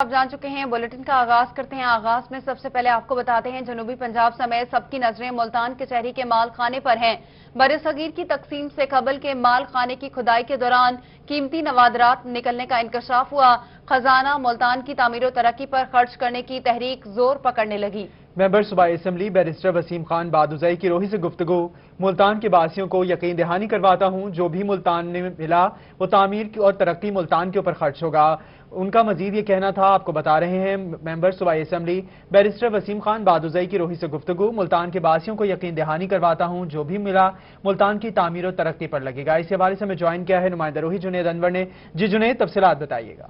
آپ جان چکے ہیں، بلیٹن کا آغاز کرتے ہیں۔ آغاز میں سب سے پہلے آپ کو بتاتے ہیں جنوبی پنجاب سمیت سب کی نظریں ملتان کچہری کے مال خانے پر ہیں۔ برصغیر کی تقسیم سے قبل کے مال خانے کی کھدائی کے دوران قیمتی نوادرات نکلنے کا انکشاف ہوا۔ خزانہ ملتان کی تعمیر و ترقی پر خرچ کرنے کی تحریک زور پکڑنے لگی۔ ممبر صوبائی اسمبلی بیرسٹر وسیم خان بادوزئی کی روحی سے گفتگو۔ ملتان کے باسیوں کو یقین دہانی کرواتا ہوں جو بھی ملتان نے ملا وہ تعمیر اور ترقی ملتان کے اوپر خرچ ہوگا۔ ان کا مزید یہ کہنا تھا، آپ کو بتا رہے ہیں، ممبر صوبائی اسمبلی بیرسٹر وسیم خان بادوزئی کی روحی سے گفتگو۔ ملتان کے باسیوں کو یقین دہانی کرواتا ہوں جو بھی ملا ملتان کی تعمیر و ترقی پر لگے گا۔ اس حوالے سے ہمیں جوائن کیا ہے نمائندہ روحی جنید انور نے۔ جی جنید، تفصیلات بتائیے گا۔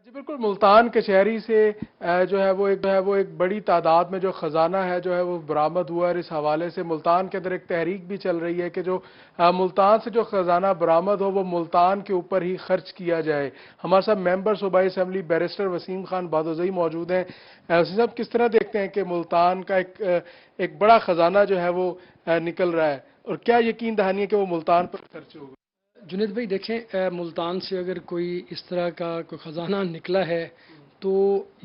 جی بالکل، ملتان کچہری سے جو ہے وہ ایک بڑی تعداد میں جو خزانہ ہے جو ہے وہ برآمد ہوا ہے۔ اس حوالے سے ملتان کے اندر ایک تحریک بھی چل رہی ہے کہ جو ملتان سے جو خزانہ برآمد ہو وہ ملتان کے اوپر ہی خرچ کیا جائے۔ ہمارے ساتھ ممبر صوبائی اسمبلی بیرسٹر وسیم خان بادوزئی موجود ہیں۔ وسیم صاحب، کس طرح دیکھتے ہیں کہ ملتان کا ایک بڑا خزانہ جو ہے وہ نکل رہا ہے، اور کیا یقین دہانی ہے کہ وہ ملتان پر خرچ ہوگا؟ جنید بھائی دیکھیں، ملتان سے اگر کوئی اس طرح کا کوئی خزانہ نکلا ہے تو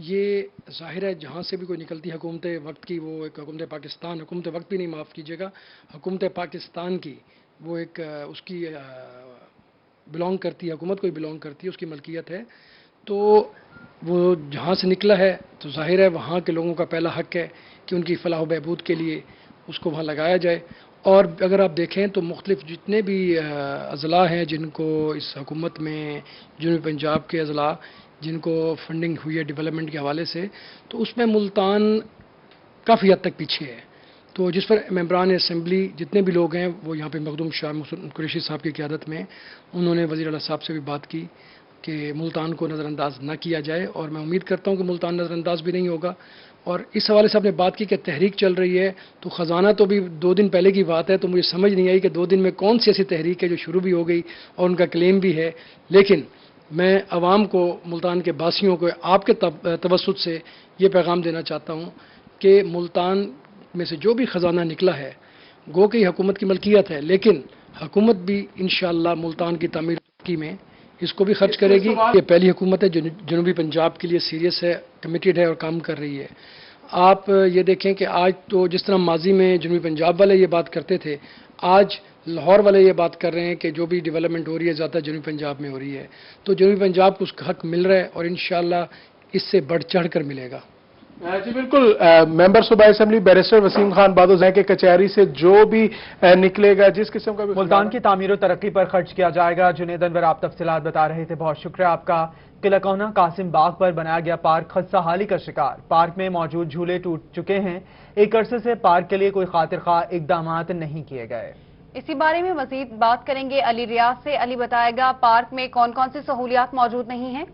یہ ظاہر ہے جہاں سے بھی کوئی نکلتی حکومت وقت کی، وہ ایک حکومت پاکستان، حکومت وقت بھی نہیں، معاف کیجیے گا، حکومت پاکستان کی وہ ایک اس کی بلانگ کرتی ہے، حکومت کو ہی بلانگ کرتی ہے، اس کی ملکیت ہے۔ تو وہ جہاں سے نکلا ہے تو ظاہر ہے وہاں کے لوگوں کا پہلا حق ہے کہ ان کی فلاح و بہبود کے لیے اس کو وہاں لگایا جائے۔ اور اگر آپ دیکھیں تو مختلف جتنے بھی اضلاع ہیں جن کو اس حکومت میں، جنوبی پنجاب کے اضلاع جن کو فنڈنگ ہوئی ہے ڈیولپمنٹ کے حوالے سے، تو اس میں ملتان کافی حد تک پیچھے ہے۔ تو جس پر ممبران اسمبلی جتنے بھی لوگ ہیں وہ یہاں پہ مخدوم شاہ قریشی صاحب کی قیادت میں انہوں نے وزیر اعلیٰ صاحب سے بھی بات کی کہ ملتان کو نظر انداز نہ کیا جائے، اور میں امید کرتا ہوں کہ ملتان نظر انداز بھی نہیں ہوگا۔ اور اس حوالے سے آپ نے بات کی کہ تحریک چل رہی ہے، تو خزانہ تو بھی 2 دن پہلے کی بات ہے، تو مجھے سمجھ نہیں آئی کہ 2 دن میں کون سی ایسی تحریک ہے جو شروع بھی ہو گئی اور ان کا کلیم بھی ہے۔ لیکن میں عوام کو، ملتان کے باسیوں کو آپ کے توسط سے یہ پیغام دینا چاہتا ہوں کہ ملتان میں سے جو بھی خزانہ نکلا ہے گو کہ حکومت کی ملکیت ہے، لیکن حکومت بھی انشاءاللہ ملتان کی تعمیر ترقی میں اس کو بھی خرچ کرے گی۔ یہ پہلی حکومت ہے جو جنوبی پنجاب کے لیے سیریس ہے، کمیٹڈ ہے اور کام کر رہی ہے۔ آپ یہ دیکھیں کہ آج تو جس طرح ماضی میں جنوبی پنجاب والے یہ بات کرتے تھے، آج لاہور والے یہ بات کر رہے ہیں کہ جو بھی ڈیولپمنٹ ہو رہی ہے زیادہ جنوبی پنجاب میں ہو رہی ہے، تو جنوبی پنجاب کو اس کا حق مل رہا ہے اور انشاءاللہ اس سے بڑھ چڑھ کر ملے گا۔ جی بالکل، ممبر صوبائی اسمبلی بیرسٹر وسیم خان بادوزئی کے کچہری سے جو بھی نکلے گا، جس قسم کا بھی ملتان کی تعمیر و ترقی پر خرچ کیا جائے گا۔ جنید انور، آپ تفصیلات بتا رہے تھے، بہت شکریہ آپ کا۔ قلعہ کونا قاسم باغ پر بنایا گیا پارک خستہ حالی کا شکار۔ پارک میں موجود جھولے ٹوٹ چکے ہیں۔ ایک عرصے سے پارک کے لیے کوئی خاطر خواہ اقدامات نہیں کیے گئے۔ اسی بارے میں مزید بات کریں گے علی ریاض سے۔ علی، بتائے گا پارک میں کون کون سی سہولیات موجود نہیں ہیں؟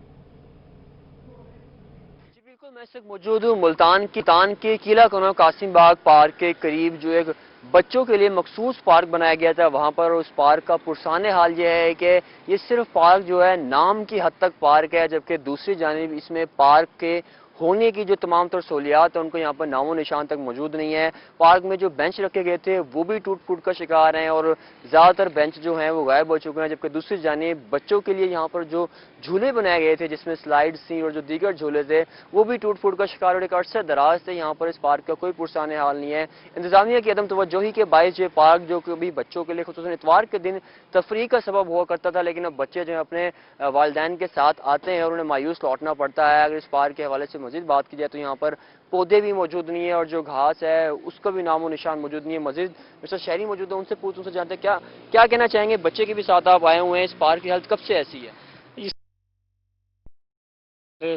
میں اس وقت موجود ہوں ملتان کے قلعہ کونا قاسم باغ پارک کے قریب، جو ایک بچوں کے لیے مخصوص پارک بنایا گیا تھا وہاں پر۔ اس پارک کا پرسان حال یہ ہے کہ یہ صرف پارک جو ہے نام کی حد تک پارک ہے، جبکہ دوسری جانب اس میں پارک کے ہونے کی جو تمام تر سہولیات ہیں ان کو یہاں پر نام و نشان تک موجود نہیں ہے۔ پارک میں جو بینچ رکھے گئے تھے وہ بھی ٹوٹ پھوٹ کا شکار ہیں، اور زیادہ تر بینچ جو ہیں وہ غائب ہو چکے ہیں، جبکہ دوسری جانب بچوں کے لیے یہاں پر جو جھولے بنائے گئے تھے جس میں سلائیڈ تھیں اور جو دیگر جھولے تھے وہ بھی ٹوٹ پھوٹ کا شکار، اور ایک عرصہ دراز سے یہاں پر اس پارک کا کوئی پرسان حال نہیں ہے۔ انتظامیہ کی عدم توجہی کے باعث یہ پارک جو کبھی بچوں کے لیے خصوصاً اتوار کے دن تفریح کا سبب ہوا کرتا تھا، لیکن اب بچے جو ہیں اپنے والدین کے ساتھ آتے ہیں اور انہیں مایوس لوٹنا پڑتا ہے۔ اگر اس پارک کے حوالے سے مزید بات کی جائے تو یہاں پر پودے بھی موجود نہیں ہیں اور جو گھاس ہے اس کا بھی نام و نشان موجود نہیں ہے۔ مزید مسٹر شہری موجود ہیں، ان سے پوچھ، ان سے جانتے ہیں کیا کہنا چاہیں گے۔ بچے کے بھی ساتھ آپ آئے ہوئے ہیں، اس پارک کی حالت کب سے ایسی ہے؟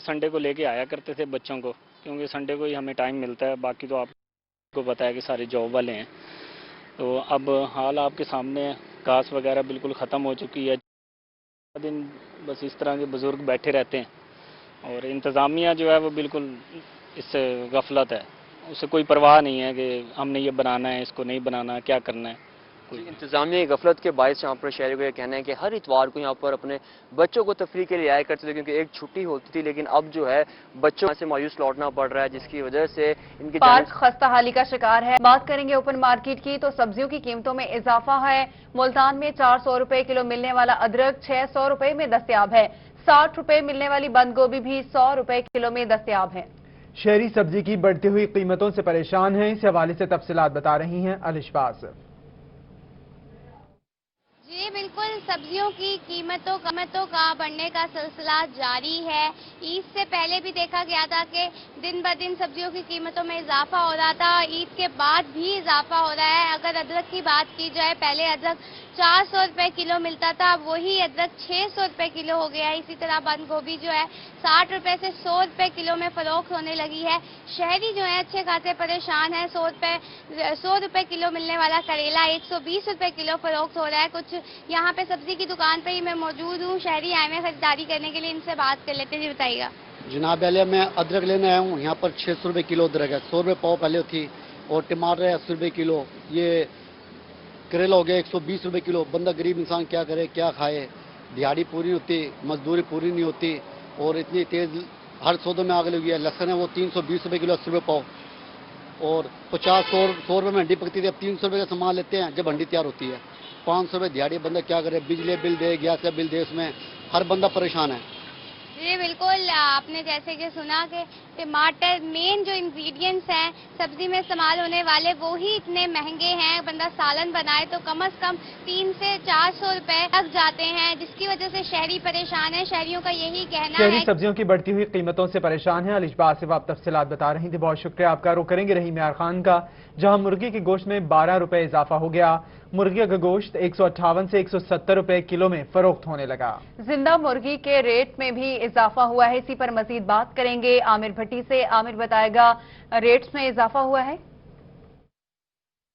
سنڈے کو لے کے آیا کرتے تھے بچوں کو، کیونکہ سنڈے کو ہی ہمیں ٹائم ملتا ہے، باقی تو آپ کو پتہ ہے کہ سارے جاب والے ہیں۔ تو اب حال آپ کے سامنے ہے، گھاس وغیرہ بالکل ختم ہو چکی ہے۔ دن بس اس طرح کے بزرگ بیٹھے رہتے ہیں اور انتظامیہ جو ہے وہ بالکل اس سے غفلت ہے، اسے کوئی پرواہ نہیں ہے کہ ہم نے یہ بنانا ہے، اس کو نہیں بنانا، کیا کرنا ہے۔ انتظامیہ کی غفلت کے باعث یہاں پر شہریوں کا یہ کہنا ہے کہ ہر اتوار کو یہاں پر اپنے بچوں کو تفریح کے لیے آیا کرتے تھے، کیونکہ ایک چھٹی ہوتی تھی، لیکن اب جو ہے بچوں سے مایوس لوٹنا پڑ رہا ہے، جس کی وجہ سے ان کی پارک خستہ حالی کا شکار ہے۔ بات کریں گے اوپن مارکیٹ کی تو سبزیوں کی قیمتوں میں اضافہ ہے۔ ملتان میں 400 روپے کلو ملنے والا ادرک 600 روپے میں دستیاب ہے۔ 60 रुपए मिलने वाली बंद गोभी भी 100 रुपए किलो में दस्तयाब है। शहरी सब्जी की बढ़ती हुई कीमतों से परेशान हैं। इस हवाले से तफसीलात बता रही हैं अलिशबाज। जी बिल्कुल, सब्जियों की कीमतों का बढ़ने का सिलसिला जारी है। ईद से पहले भी देखा गया था कि दिन ब दिन सब्जियों की कीमतों में इजाफा हो रहा था। ईद के बाद भी इजाफा हो रहा है। अगर अदरक की बात की जाए, पहले अदरक 400 रुपए किलो मिलता था, वही अदरक 600 रुपए किलो हो गया है। इसी तरह बंद गोभी जो है 60 रुपए से 100 रुपए किलो में फरोख्त होने लगी है। शहरी जो है अच्छे खासे परेशान है। 100 रुपए किलो मिलने वाला करेला 120 रुपए किलो फरोख्त हो रहा है। कुछ यहाँ पे सब्जी की दुकान पे ही मैं मौजूद हूँ। शहरी आए हैं खरीदारी करने के लिए, इनसे बात कर लेते हैं। जी बताइएगा। जनाब पहले मैं अदरक लेने आया हूँ, यहाँ पर 600 रुपए किलो अदरक है। 100 रुपए पाव पहले थी, और टमाटर है 80 रुपए किलो। ये करेला हो गया 120 रुपए किलो। बंदा गरीब इंसान क्या करे, क्या खाए, दिहाड़ी पूरी होती, मजदूरी पूरी नहीं होती, और इतनी तेज हर सौदे में आग लगी है। लहसुन है वो 320 रुपए किलो 80 रुपए पाव, और 50-100 रुपए में हंडी पकती थी। अब 300 रुपए का सामान लेते हैं जब हंडी तैयार होती है। 500 रुपए दिहाड़ी, बंदा क्या करे, बिजली बिल दे, गैस का बिल दे, उसमें हर बंदा परेशान है। जी बिल्कुल, आपने जैसे कि सुना कि टमाटर मेन जो इंग्रेडिएंट्स हैं सब्जी में इस्तेमाल होने वाले, वो ही इतने महंगे हैं। बंदा सालन बनाए तो कम से कम 300 से 400 रुपए लग जाते हैं, जिसकी वजह से शहरी परेशान है। शहरियों का यही कहना शहरी है। सब्जियों की बढ़ती हुई कीमतों से परेशान है। अलिशबाज से आप तफसीलात बता रही थी, बहुत शुक्रिया आपका। रुख करेंगे रही मियार खान का, जहां मुर्गी के गोश्त में 12 रुपए इजाफा हो गया। मुर्गी का गोश्त 158 से 170 रुपए किलो में फरोख्त होने लगा। जिंदा मुर्गी के रेट में भी इजाफा हुआ है। इसी पर मजीद बात करेंगे आमिर भट्टी से। आमिर बताएगा, रेट्स में इजाफा हुआ है?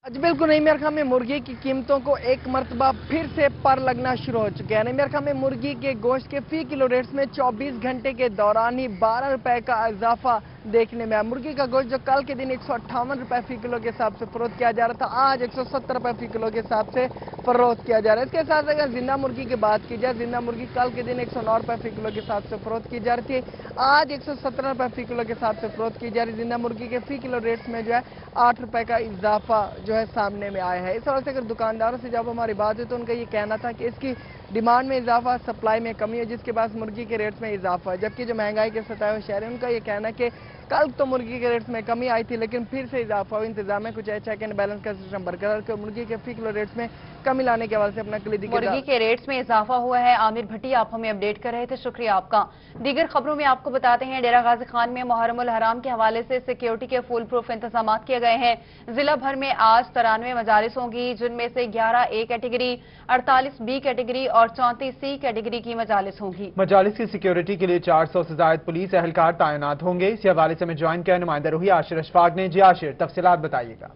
बिल्कुल नहीं, मेरे ख्याल में मुर्गी की कीमतों को एक मरतबा फिर से पर लगना शुरू हो चुके हैं। मेरे ख्याल में मुर्गी के गोश्त के फी किलो रेट्स में 24 घंटे के दौरान ही 12 रुपए का इजाफा देखने में आया। मुर्गी का गोश्त जो कल के दिन 158 रुपए फी किलो के हिसाब से फरोख्त किया जा रहा था, आज 170 रुपए फी किलो के हिसाब से फरोख्त किया जा रहा है। इसके साथ अगर जिंदा मुर्गी की बात की जाए, जिंदा मुर्गी कल के दिन 109 रुपए फी किलो के हिसाब से फरोख्त की जा रही थी, आज 117 रुपए फी किलो के हिसाब से फरोख्त की जा रही है। जिंदा मुर्गी के फी किलो रेट्स में जो है 8 रुपए का इजाफा जो है सामने में आया है। इस वजह से अगर दुकानदारों से जब हमारी बात हुई तो उनका ये कहना था कि इसकी डिमांड में इजाफा, सप्लाई में कमी है, जिसके बाद मुर्गी के रेट्स में इजाफा है। जबकि जो महंगाई के सताए हुए शहर है, उनका ये कहना है कि कल तो मुर्गी के रेट्स में कमी आई थी, लेकिन फिर से इजाफा हुआ। इंतजाम में कुछ चेक एंड बैलेंस का सिस्टम बरकरार कर मुर्गी के फी किलो रेट्स में कमी लाने के हवाले से अपना कलीदी मुर्गी के रेट्स में इजाफा हुआ है। आमिर भट्टी, आप हमें अपडेट कर रहे थे, शुक्रिया आपका। दीगर खबरों में आपको बताते हैं, डेरा गाजी खान में मुहर्रम उल हराम के हवाले से सिक्योरिटी के फुल प्रूफ इंतजाम किए गए हैं। जिला भर में आज 93 मजालिस होंगी, जिनमें से 11 ए कैटेगरी, 48 बी कैटेगरी और 34 सी कैटेगरी की मजालिस होंगी। मजालिस की सिक्योरिटी के लिए 400 से ज्यादा पुलिस एहलकार तैनात होंगे। इसी हवाले से में ज्वाइन किया नुमाइंदा रूही आशिर अशफाक ने। जी आशिर, तफसीलात बताइएगा।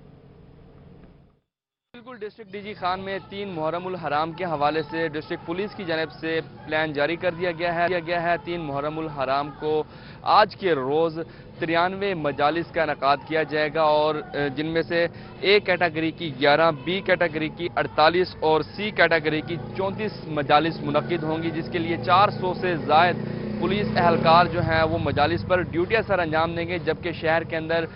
बिल्कुल, डिस्ट्रिक्ट डीजी खान में 3 मुहर्रम उल हराम के हवाले से डिस्ट्रिक्ट पुलिस की जानिब से प्लान जारी कर दिया गया है। 3 मुहर्रम उल हराम को आज के रोज़ 93 मजालिस का इनेकाद किया जाएगा, और जिनमें से ए कैटेगरी की 11, बी कैटेगरी की 48 और सी कैटेगरी की 34 मजालिस मुनक्किद होंगी, जिसके लिए 400 से ज़ायद पुलिस एहलकार जो हैं वो मजालिस पर ड्यूटी सर अंजाम देंगे। जबकि शहर के अंदर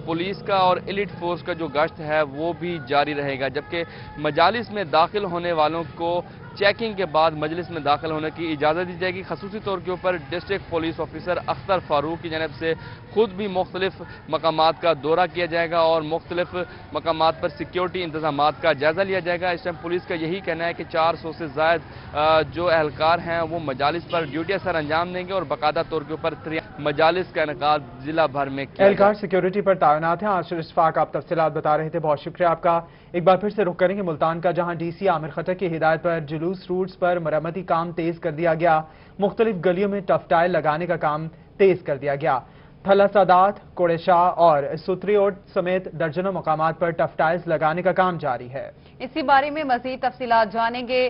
पुलिस का और एलिट फोर्स का जो गश्त है वो भी जारी रहेगा। जबकि मजालिस में दाखिल होने वालों को चेकिंग के बाद मजलिस में दाखिल होने की इजाज़त दी जाएगी। खसूसी तौर के ऊपर district police officer Akhtar Farooq की जानिब से खुद भी मुख्तलिफ मकामात का दौरा किया जाएगा और मुख्तलिफ मकामात पर सिक्योरिटी इंतजामात का जायजा लिया जाएगा। इस टाइम पुलिस का यही कहना है कि 400 से ज़ायद जो एहलकार हैं वो मजालिस पर ड्यूटी सर अंजाम देंगे, और बाकायदा तौर के ऊपर मजालिस का इनेकाद जिला भर में किया। एहलकार सिक्योरिटी पर तैनात हैं। आशिर इशफाक, आप तफसीलात बता रहे थे, बहुत शुक्रिया आपका। एक बार फिर से रुख करेंगे मुल्तान का, जहां डीसी आमिर खतर की हिदायत पर जुलूस रूट्स पर मरम्मती काम तेज कर दिया गया। मुख्तलिफ गलियों में टफ टाइल लगाने का काम तेज कर दिया गया। थला सादात, कोड़ेशाह और सुत्रियोट समेत दर्जनों मकामात पर टफ टाइल्स लगाने का काम जारी है। इसी बारे में मजीद तफसीलात जानेंगे,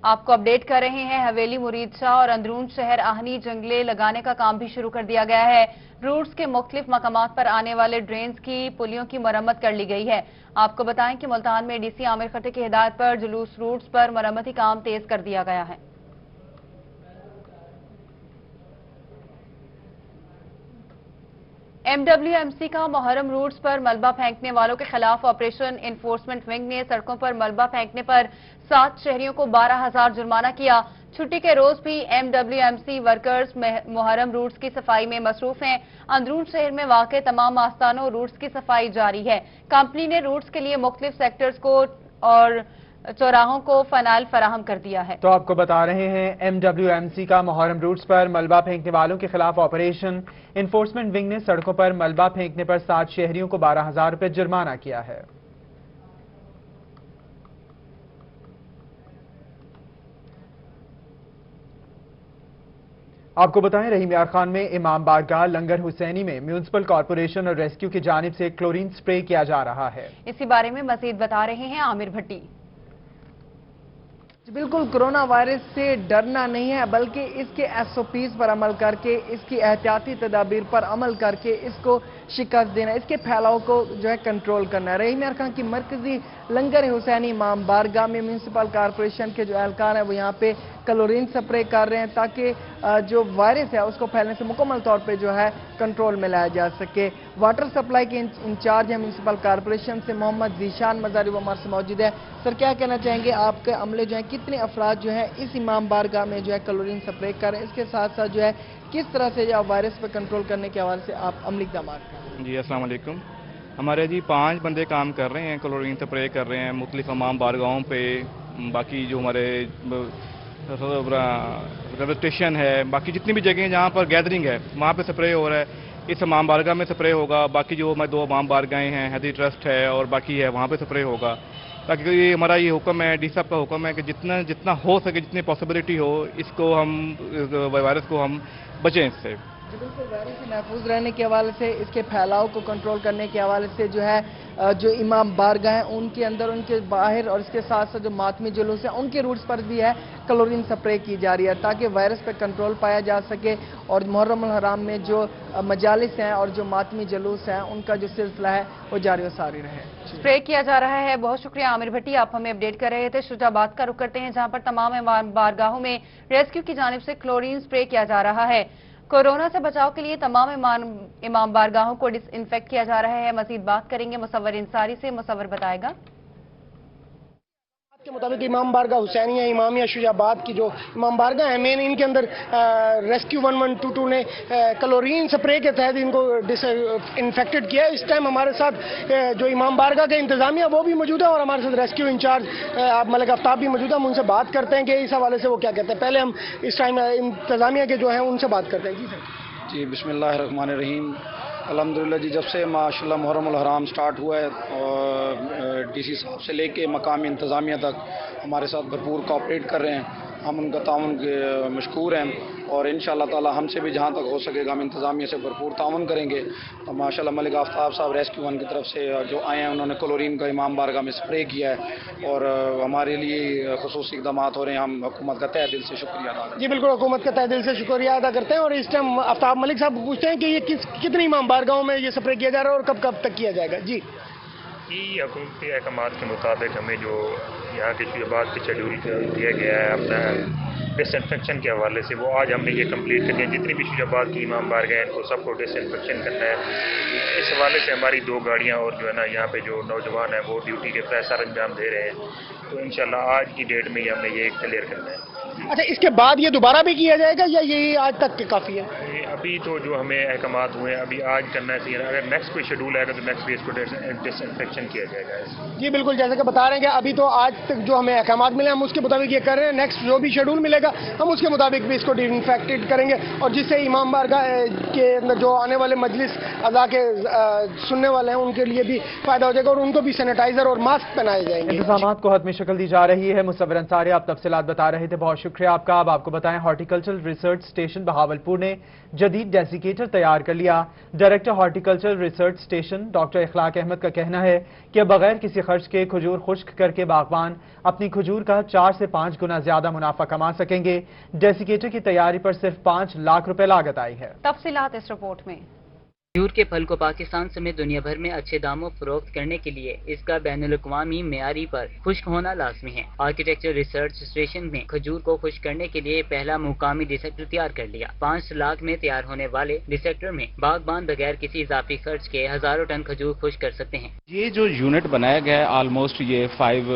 आपको अपडेट कर रहे हैं। हवेली, मुरीद शाह और अंदरून शहर आहनी जंगले लगाने का काम भी शुरू कर दिया गया है। रूट्स के मुख्तलिफ मकामात पर आने वाले ड्रेन्स की पुलियों की मरम्मत कर ली गई है। आपको बताएं कि मुल्तान में डीसी आमिर खतर की हिदायत पर जुलूस रूट्स पर मरम्मती काम तेज कर दिया गया है। MWMC का मुहर्रम रूट्स पर मलबा फेंकने वालों के खिलाफ ऑपरेशन इन्फोर्समेंट विंग ने सड़कों पर मलबा फेंकने पर 7 शहरियों को 12,000 जुर्माना किया। छुट्टी के रोज भी MWMC वर्कर्स मुहर्रम रूट्स की सफाई में मसरूफ हैं। अंदरून शहर में वाक़ तमाम आस्थानों रूट्स की सफाई जारी है। कंपनी ने रूट्स के लिए मुख्तलिफ सेक्टर्स को और चौराहों को फनाइल फराहम कर दिया है। तो आपको बता रहे हैं MWMC का मुहर्रम रूट्स पर मलबा फेंकने वालों के खिलाफ ऑपरेशन। इन्फोर्समेंट विंग ने सड़कों पर मलबा फेंकने पर 7 शहरियों को 12,000 रुपए जुर्माना किया है। आपको बताएं, रहीम यार खान में इमाम बारगाह लंगर हुसैनी में म्यूनिसिपल कॉर्पोरेशन और रेस्क्यू की जानिब से क्लोरीन स्प्रे किया जा रहा है। इसी बारे में मजीद बता रहे हैं आमिर भट्टी। बिल्कुल, कोरोना वायरस से डरना नहीं है, बल्कि इसके SOPs पर अमल करके, इसकी एहतियाती तदाबीर पर अमल करके इसको शिकस्त देना, इसके फैलाव को जो है कंट्रोल करना है। रहीम यार खान की मरकजी लंगर हुसैनी इमाम बारगाह में म्यूनिसिपल कॉर्पोरेशन के जो एहलकार हैं वो यहाँ पे क्लोरीन स्प्रे कर रहे हैं ताकि जो वायरस है उसको फैलने से मुकम्मल तौर पे जो है कंट्रोल में लाया जा सके। वाटर सप्लाई के इंचार्ज हैं म्यूनिसिपल कॉर्पोरेशन से मोहम्मद जीशान मजारी, वो हमारे से मौजूद है। सर, क्या कहना चाहेंगे, आपके अमले जो है कितने अफराद जो है इस इमाम बारगाह में जो है क्लोरीन स्प्रे कर रहे हैं, इसके साथ साथ जो है किस तरह से जो वायरस पर कंट्रोल करने के हवाले से आप अमली इक़दाम कर रहे हैं? जी अस्सलाम वालेकुम। हमारे जी 5 बंदे काम कर रहे हैं, क्लोरीन स्प्रे कर रहे हैं मुख्तलिफ इमाम बारगाहों पे। बाकी जो हमारे रेलवे स्टेशन है, बाकी जितनी भी जगह जहाँ पर गैदरिंग है वहाँ पे स्प्रे हो रहा है। इस इमाम बारगाह में स्प्रे होगा, बाकी जो हमारे 2 इमाम बारगाहें हैं, हैदी ट्रस्ट है और बाकी है, वहाँ पे स्प्रे होगा। ताकि हमारा ये हुक्म है, डी साहब का हुक्म है कि जितना हो सके, जितनी पॉसिबिलिटी हो, इसको हम वायरस को हम बचें इससे। बिल्कुल, वायरस से महफूज रहने के हवाले से, इसके फैलाव को कंट्रोल करने के हवाले से जो है जो इमाम बारगाह हैं उनके अंदर, उनके बाहर और इसके साथ साथ जो मातमी जुलूस है उनके रूट्स पर भी है क्लोरीन स्प्रे की जा रही है ताकि वायरस पर कंट्रोल पाया जा सके और मुहर्रम हराम में जो मजालिस हैं और जो मातमी जुलूस हैं उनका जो सिलसिला है वो जारी व सारी रहे। स्प्रे किया जा रहा है। बहुत शुक्रिया आमिर भट्टी, आप हमें अपडेट कर रहे थे। शुजाबाद का रुख करते हैं जहां पर तमाम इमाम बारगाहों में रेस्क्यू की जानिब से क्लोरीन स्प्रे किया जा रहा है। कोरोना से बचाव के लिए तमाम इमाम बारगाहों को डिसइंफेक्ट किया जा रहा है। मजीद बात करेंगे मुसव्वर इंसारी से। मुसव्वर बताएगा। के मुताबिक इमाम बारगाह हुसैनिया इमामिया शुजाबाद की जो इमाम बारगाह है मेन, इनके अंदर रेस्क्यू 1122 ने क्लोरीन स्प्रे के तहत इनको डिसइंफेक्टेड किया। इस टाइम हमारे साथ जो इमाम बारगाह के इंतजामिया वो भी मौजूद है और हमारे साथ रेस्क्यू इंचार्ज मलिक आफ्ताब भी मौजूद है। हम उनसे बात करते हैं कि इस हवाले से वो क्या कहते हैं। पहले हम इस टाइम इंतजामिया के जो है उनसे बात करते हैं। जी सर। जी बिस्मिल्लाहिर्रहमानिर्रहीम। अल्हम्दुलिल्लाह जी, जब से माशाल्लाह मुहर्रमुल हराम स्टार्ट हुआ है और DC साहब से लेके मकामी इंतज़ामिया तक हमारे साथ भरपूर कोऑपरेट कर रहे हैं। हम उनका ताउन के मशकूर हैं और इंशाअल्लाह ताला हमसे भी जहाँ तक हो सकेगा हम इंतज़ामिया से भरपूर ताउन करेंगे। और माशाल्लाह मलिक आफ्ताब साहब रेस्क्यू वन की तरफ से जो आए हैं उन्होंने क्लोरीन का इमाम बारगाह में स्प्रे किया है और हमारे लिए खुसूसी इक़दाम हो रहे हैं। हम हुकूमत का तहे दिल से शुक्रिया अदा करते हैं। जी बिल्कुल, हुकूमत का तहे दिल से शुक्रिया अदा करते हैं। और इस टाइम आफ्ताब मलिक साहब पूछते हैं कि ये कितनी इमाम बारगाहों में ये स्प्रे किया जा रहा है और कब कब तक किया जाएगा। जी, हुकूमती अहकाम के मुताबिक हमें जो यहाँ के शुजाबाद के शेड्यूल दिया गया है अपना डिसइंफेक्शन के हवाले से, वो आज हमने ये कंप्लीट कर दिया। जितनी भी शुजाबाद की इमाम बारगाह हैं इनको सबको डिसइंफेक्शन करना है। इस हवाले से हमारी 2 गाड़ियाँ और जो है ना यहाँ पे जो नौजवान हैं वो ड्यूटी के फैसला अंजाम दे रहे हैं। तो इंशाल्लाह आज की डेट में ही हमने ये क्लियर करना है। अच्छा, इसके बाद ये दोबारा भी किया जाएगा या यही आज तक के काफ़ी है? अभी तो जो हमें अहकाम हुए हैं अभी आज करना चाहिए। अगर नेक्स्ट कोई शेड्यूल आएगा तो नेक्स्ट भी इसको डिसइंफेक्शन किया जाएगा। जी बिल्कुल, जैसे कि बता रहे हैं कि अभी तो आज तक जो हमें अहकाम मिले हम उसके मुताबिक ये कर रहे हैं। नेक्स्ट जो भी शेड्यूल मिलेगा हम उसके मुताबिक भी इसको डिसइंफेक्टेड करेंगे और जिससे इमाम बारगाह के अंदर जो आने वाले मजलिस अदा के सुनने वाले हैं उनके लिए भी फायदा हो जाएगा और उनको भी सैनिटाइजर और मास्क पहनाए जाएंगे। इंतजामात को हतमी शक्ल दी जा रही है। मुसव्वर अंसारी, आप तफसीलात बता रहे थे, बहुत शुक्रिया आपका। अब आपको बताएं, हॉर्टिकल्चरल रिसर्च स्टेशन बहावलपुर ने जदीद डेसिकेटर तैयार कर लिया। Director horticultural research station doctor Ikhlaq Ahmad का कहना है कि अब बगैर किसी खर्च के खजूर खुश्क करके बागबान अपनी खजूर का 4 से 5 गुना ज्यादा मुनाफा कमा सकेंगे। डेसिकेटर की तैयारी पर सिर्फ 5 लाख रुपए लागत आई है। तफसीलात इस रिपोर्ट में। खजूर के फल को पाकिस्तान समेत दुनिया भर में अच्छे दामों फरोख्त करने के लिए इसका बैनुल-अक़वामी मेयारी पर खुश्क होना लाजमी है। आर्किटेक्चर रिसर्च स्टेशन में खजूर को खुश्क करने के लिए पहला मुकामी डिसेक्टर तैयार कर लिया। 5 लाख में तैयार होने वाले डिसेक्टर में बागबान बगैर किसी इजाफी खर्च के हजारों टन खजूर खुश्क कर सकते हैं। ये जो यूनिट बनाया गया है ऑलमोस्ट ये 5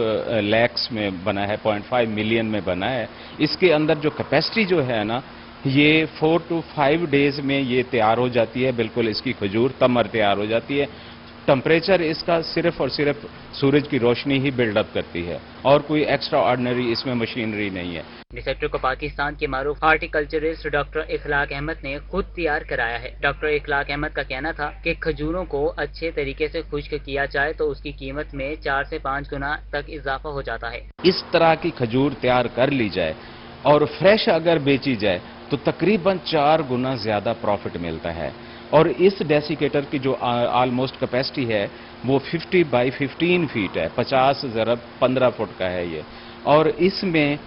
lakhs में बना है, 0.5 मिलियन में बना है। इसके अंदर जो कैपेसिटी जो है ना, ये 4 to 5 डेज में ये तैयार हो जाती है। बिल्कुल इसकी खजूर तमर तैयार हो जाती है। टेम्परेचर इसका सिर्फ और सिर्फ सूरज की रोशनी ही बिल्डअप करती है और कोई एक्स्ट्रा ऑर्डिनरी इसमें मशीनरी नहीं है। डिसेक्टर को पाकिस्तान के मारूफ हार्टिकल्चरिस्ट डॉक्टर इखलाक अहमद ने खुद तैयार कराया है। डॉक्टर इखलाक अहमद का कहना था कि खजूरों को अच्छे तरीके से खुश्क किया जाए तो उसकी कीमत में 4 से 5 गुना तक इजाफा हो जाता है। इस तरह की खजूर तैयार कर ली जाए और फ्रेश अगर बेची जाए तो तकरीबन 4 गुना ज्यादा प्रॉफिट मिलता है। और इस डेसिकेटर की जो ऑलमोस्ट कैपेसिटी है वो 50 बाई 15 फीट है, 50 ज़रब 15 फुट का है ये। और इसमें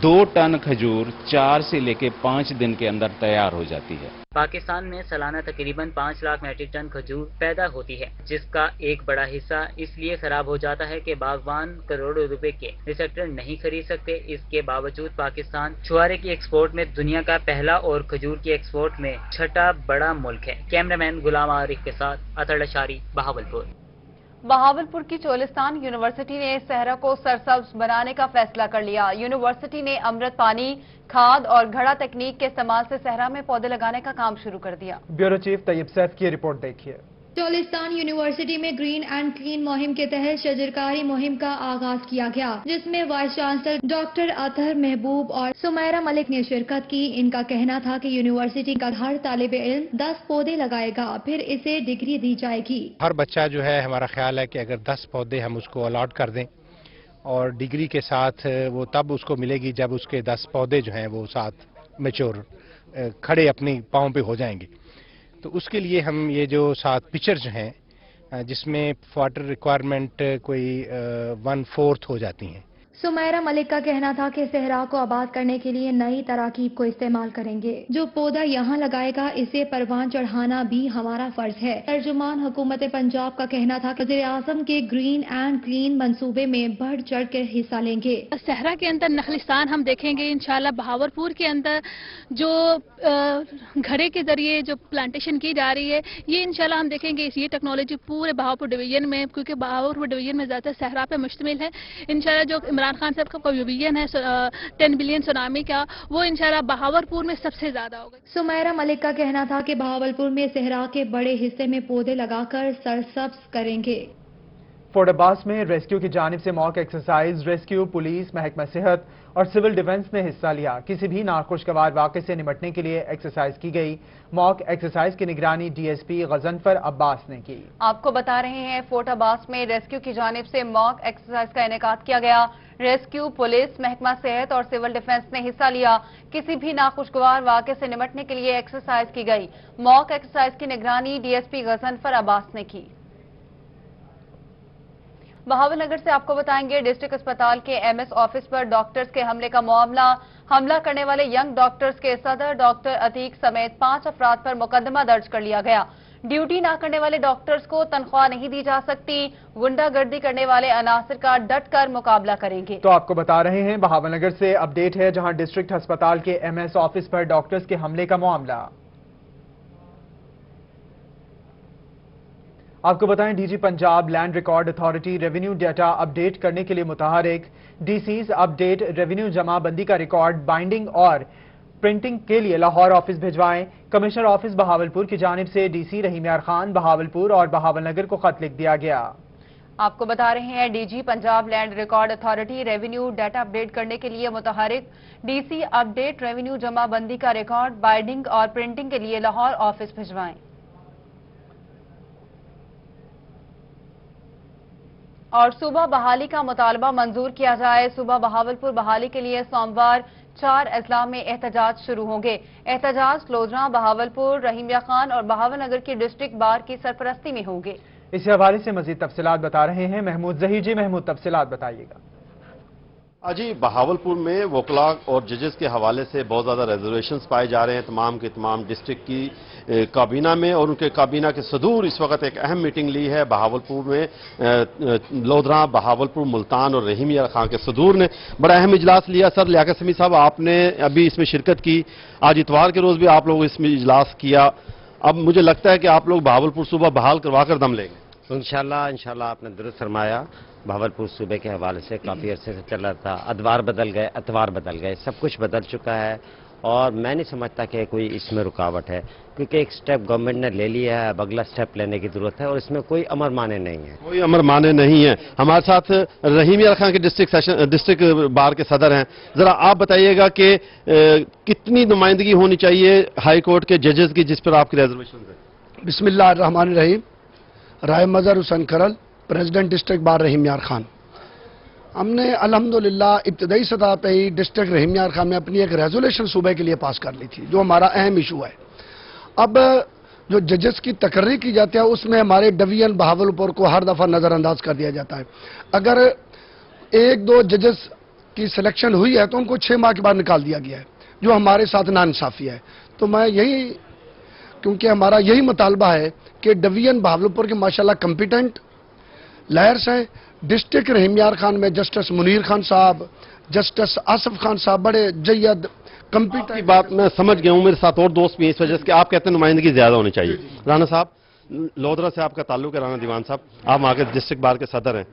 2 टन खजूर 4 से लेके 5 दिन के अंदर तैयार हो जाती है। पाकिस्तान में सालाना तकरीबन 5 लाख मैट्रिक टन खजूर पैदा होती है, जिसका एक बड़ा हिस्सा इसलिए खराब हो जाता है कि बागबान करोड़ों रुपए के डिसेक्टर नहीं खरीद सकते। इसके बावजूद पाकिस्तान छुआरे की एक्सपोर्ट में दुनिया का पहला और खजूर की एक्सपोर्ट में 6ठा बड़ा मुल्क है। कैमरामैन गुलाम आरिफ के साथ अतड़ अशारी, बहावलपुर। बहावलपुर की चोलिस्तान यूनिवर्सिटी ने सहरा को सरसब्ज बनाने का फैसला कर लिया। यूनिवर्सिटी ने अमृत पानी, खाद और घड़ा तकनीक के इस्तेमाल से सहरा में पौधे लगाने का काम शुरू कर दिया। ब्यूरो चीफ तैयब सैफ की रिपोर्ट देखिए। चोलिस्तान यूनिवर्सिटी में ग्रीन एंड क्लीन मुहिम के तहत शजरकारी मुहिम का आगाज किया गया, जिसमें वाइस चांसलर डॉक्टर अतहर महबूब और सुमैरा मलिक ने शिरकत की। इनका कहना था कि यूनिवर्सिटी का हर तालिब इल्म 10 पौधे लगाएगा, फिर इसे डिग्री दी जाएगी। हर बच्चा जो है, हमारा ख्याल है कि अगर 10 पौधे हम उसको अलॉट कर दें और डिग्री के साथ वो तब उसको मिलेगी जब उसके 10 पौधे जो हैं वो साथ मैच्योर खड़े अपनी पाँव पे हो जाएंगे। तो उसके लिए हम ये जो 7 पिक्चर्स हैं जिसमें वाटर रिक्वायरमेंट कोई 1/4 हो जाती हैं। सुमैरा मलिक का कहना था कि सहरा को आबाद करने के लिए नई तराकीब को इस्तेमाल करेंगे। जो पौधा यहाँ लगाएगा इसे परवान चढ़ाना भी हमारा फर्ज है। तर्जुमान हुकूमत पंजाब का कहना था कि वज़ीर आज़म के ग्रीन एंड क्लीन मंसूबे में बढ़ चढ़ कर हिस्सा लेंगे। सहरा के अंदर नखलिस्तान हम देखेंगे इंशाल्लाह। बहावलपुर के अंदर जो घड़े के जरिए जो प्लांटेशन की जा रही है, ये इंशाल्लाह हम देखेंगे। ये टेक्नोलॉजी पूरे बहावलपुर डिवीजन में, क्योंकि बहावलपुर डिवीजन में ज्यादा सहरा पे मुश्तमिल है। इंशाल्लाह जो इमरान खान साहब का विजन है 10 बिलियन सुनामी का, वो इंशाल्लाह बहावलपुर में सबसे ज्यादा होगा। सुमैरा मलिक का कहना था कि बहावलपुर में सहरा के बड़े हिस्से में पौधे लगाकर सरसब्ज करेंगे। फोर्ट अब्बास में रेस्क्यू की जानिब से मॉक एक्सरसाइज रेस्क्यू, पुलिस, महकमा सेहत और सिविल डिफेंस ने हिस्सा लिया। किसी भी नाखुशगवार वाक़े से निपटने के लिए एक्सरसाइज की गई। मॉक एक्सरसाइज की निगरानी डीएसपी गजनफर अब्बास ने की। आपको बता रहे हैं फोर्ट अब्बास में रेस्क्यू की जानिब से मॉक एक्सरसाइज का इनेकाद किया गया। रेस्क्यू, पुलिस, महकमा सेहत और सिविल डिफेंस ने हिस्सा लिया। किसी भी नाखुशगवार वाक़े से निपटने के लिए एक्सरसाइज की गई। मॉक एक्सरसाइज की निगरानी डीएसपी गजनफर अब्बास ने की। बहावलनगर से आपको बताएंगे डिस्ट्रिक्ट अस्पताल के एमएस ऑफिस पर डॉक्टर्स के हमले का मामला। हमला करने वाले यंग डॉक्टर्स के सदर डॉक्टर अतीक समेत 5 अफराद पर मुकदमा दर्ज कर लिया गया। ड्यूटी न करने वाले डॉक्टर्स को तनख्वाह नहीं दी जा सकती। गुंडागर्दी करने वाले अनासर का डट कर मुकाबला करेंगे। तो आपको बता रहे हैं बहावलनगर से अपडेट है, जहां डिस्ट्रिक्ट अस्पताल के एमएस ऑफिस पर डॉक्टर्स के हमले का मामला। आपको बताएं DG Punjab land record authority revenue data update करने के लिए मुतहरिक। डीसीज अपडेट रेवेन्यू जमाबंदी का रिकॉर्ड बाइंडिंग और प्रिंटिंग के लिए लाहौर ऑफिस भिजवाएं। कमिश्नर ऑफिस बहावलपुर की जानिब से डीसी रहीम यार खान बहावलपुर और बहावलनगर को खत लिख दिया गया। आपको बता रहे हैं DG Punjab land record authority revenue data update करने के लिए मुतहरिक। डीसी अपडेट रेवेन्यू जमाबंदी का रिकॉर्ड बाइंडिंग और प्रिंटिंग के लिए लाहौर ऑफिस भिजवाएं। और सूबा बहाली का मुतालबा मंजूर किया जाए। सूबा बहावलपुर बहाली के लिए सोमवार 4 अजला में एहतजाज शुरू होंगे। एहतजाज लोधरा, बहावलपुर, रहीमिया खान और बहावलनगर की डिस्ट्रिक्ट बार की सरपरस्ती में होंगे। इस हवाले से मजीद तफसीलात बता रहे हैं महमूद जहीर जी। महमूद, तफसीलात बताइएगा। جی بہاولپور میں وکلا اور ججز کے حوالے سے بہت زیادہ ریزرویشنز پائے جا رہے ہیں تمام کے تمام ڈسٹرکٹ کی کابینہ میں، اور ان کے کابینہ کے صدور اس وقت ایک اہم میٹنگ لی ہے بہاولپور میں۔ لودھراں، بہاولپور، ملتان اور رحیم یار خان کے صدور نے بڑا اہم اجلاس لیا۔ سر لیاقت سمیع صاحب، آپ نے ابھی اس میں شرکت کی، آج اتوار کے روز بھی آپ لوگ اس میں اجلاس کیا، اب مجھے لگتا ہے کہ آپ لوگ بہاولپور صوبہ بحال کروا کر دم لیں گے۔ انشاءاللہ آپ نے درست فرمایا۔ بہاولپور صوبے کے حوالے سے کافی عرصے سے چل رہا تھا، ادوار بدل گئے، اتوار بدل گئے، سب کچھ بدل چکا ہے، اور میں نہیں سمجھتا کہ کوئی اس میں رکاوٹ ہے، کیونکہ ایک سٹیپ گورنمنٹ نے لے لیا ہے، اب اگلا سٹیپ لینے کی ضرورت ہے، اور اس میں کوئی امر مانے نہیں ہے۔ کوئی امر مانے نہیں ہے۔ ہمارے ساتھ رحیم یار خان کے ڈسٹرکٹ بار کے صدر ہیں، ذرا آپ بتائیے گا کہ کتنی نمائندگی ہونی چاہیے ہائی کورٹ کے ججز کی جس پر آپ کی ریزرویشن ہے؟ بسم اللہ الرحمن الرحیم۔ رائے مظہر حسین کھرل، پریزیڈنٹ ڈسٹرکٹ بار رحیم یار خان۔ ہم نے الحمدللہ ابتدائی سطح پہ ہی ڈسٹرکٹ رحیم یار خان میں اپنی ایک ریزولیشن صوبے کے لیے پاس کر لی تھی، جو ہمارا اہم ایشو ہے۔ اب جو ججز کی تقرری کی جاتی ہے اس میں ہمارے ڈویژن بہاولپور کو ہر دفعہ نظر انداز کر دیا جاتا ہے۔ اگر ایک دو ججز کی سلیکشن ہوئی ہے تو ان کو 6 ماہ کے بعد نکال دیا گیا ہے، جو ہمارے ساتھ ناانصافی ہے۔ تو میں کیونکہ ہمارا یہی مطالبہ ہے کہ ڈویژن بہاولپور کے ماشاءاللہ کمپیٹنٹ لائرز ہیں۔ ڈسٹرکٹ رحیم یار خان میں جسٹس منیر خان صاحب، جسٹس آصف خان صاحب بڑے جید کمپیٹنٹ۔ کی بات میں سمجھ گیا ہوں، میرے ساتھ اور دوست بھی اس وجہ سے کہ آپ کہتے ہیں نمائندگی زیادہ ہونی چاہیے۔ رانا صاحب، لودھرا سے آپ کا تعلق ہے، رانا دیوان صاحب، آپ وہاں کے ڈسٹرکٹ بار کے صدر ہیں۔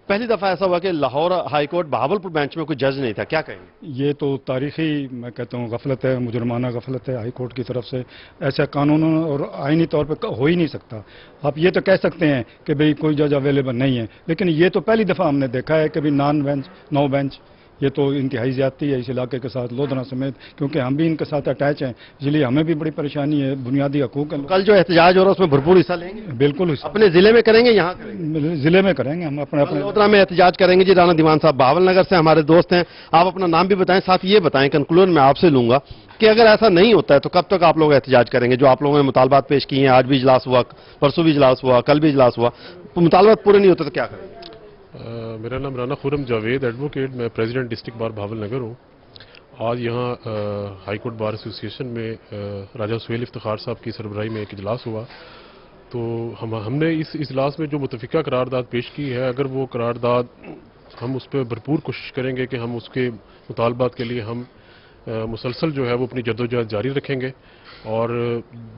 پہلی دفعہ ایسا ہوا کہ Lahore high court Bahawalpur bench میں کوئی جج نہیں تھا، کیا کہیں گے؟ یہ تو تاریخی میں کہتا ہوں غفلت ہے، مجرمانہ غفلت ہے ہائی کورٹ کی طرف سے، ایسا قانون اور آئینی طور پہ ہو ہی نہیں سکتا۔ آپ یہ تو کہہ سکتے ہیں کہ بھئی کوئی جج اویلیبل نہیں ہے، لیکن یہ تو پہلی دفعہ ہم نے دیکھا ہے کہ بھی نو بینچ، یہ تو انتہائی زیادتی ہے اس علاقے کے ساتھ، لودھرا سمیت، کیونکہ ہم بھی ان کے ساتھ اٹیچ ہیں، اس لیے ہمیں بھی بڑی پریشانی ہے، بنیادی حقوق ہیں۔ کل جو احتجاج ہو رہا ہے اس میں بھرپور حصہ لیں گے؟ بالکل، اپنے ضلع میں کریں گے، یہاں کریں گے؟ ضلع میں کریں گے ہم اپنے لودھرا میں احتجاج کریں گے۔ جی رانا دیوان صاحب بہاول نگر سے ہمارے دوست ہیں، آپ اپنا نام بھی بتائیں، ساتھ یہ بتائیں، کنکلوژن میں آپ سے لوں گا کہ اگر ایسا نہیں ہوتا ہے تو کب تک آپ لوگ احتجاج کریں گے؟ جو آپ لوگوں نے مطالبات پیش کیے ہیں، آج بھی اجلاس ہوا، پرسوں بھی اجلاس ہوا، کل بھی اجلاس ہوا، مطالبات پورے نہیں ہوتے تو کیا کریں گے؟ میرا نام رانا خرم جاوید ایڈوکیٹ، میں president district bar Bahawal Nagar ہوں۔ آج یہاں ہائی کورٹ بار ایسوسی ایشن میں راجہ سہیل افتخار صاحب کی سربراہی میں ایک اجلاس ہوا، تو ہم نے اس اجلاس میں جو متفقہ قرارداد پیش کی ہے، اگر وہ قرارداد ہم اس پہ بھرپور کوشش کریں گے کہ ہم اس کے مطالبات کے لیے ہم مسلسل جو ہے وہ اپنی جدوجہد جاری رکھیں گے، اور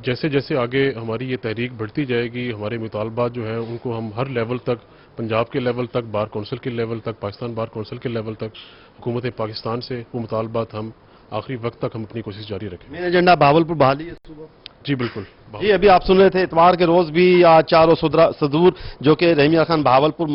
جیسے جیسے آگے ہماری یہ تحریک بڑھتی جائے گی، ہمارے مطالبات جو ہیں ان کو ہم ہر لیول تک، پنجاب کے لیول تک، بار کونسل کے لیول تک، پاکستان بار کونسل کے لیول تک، حکومت پاکستان سے وہ مطالبات ہم آخری وقت تک ہم اپنی کوشش جاری رکھیں۔ مین ایجنڈا بہاولپور بحالی ہے صوبہ؟ جی بالکل۔ جی ابھی آپ سن رہے تھے اتوار کے روز بھی چاروں صدور جو کہ رحیم یار خان بہاولپور،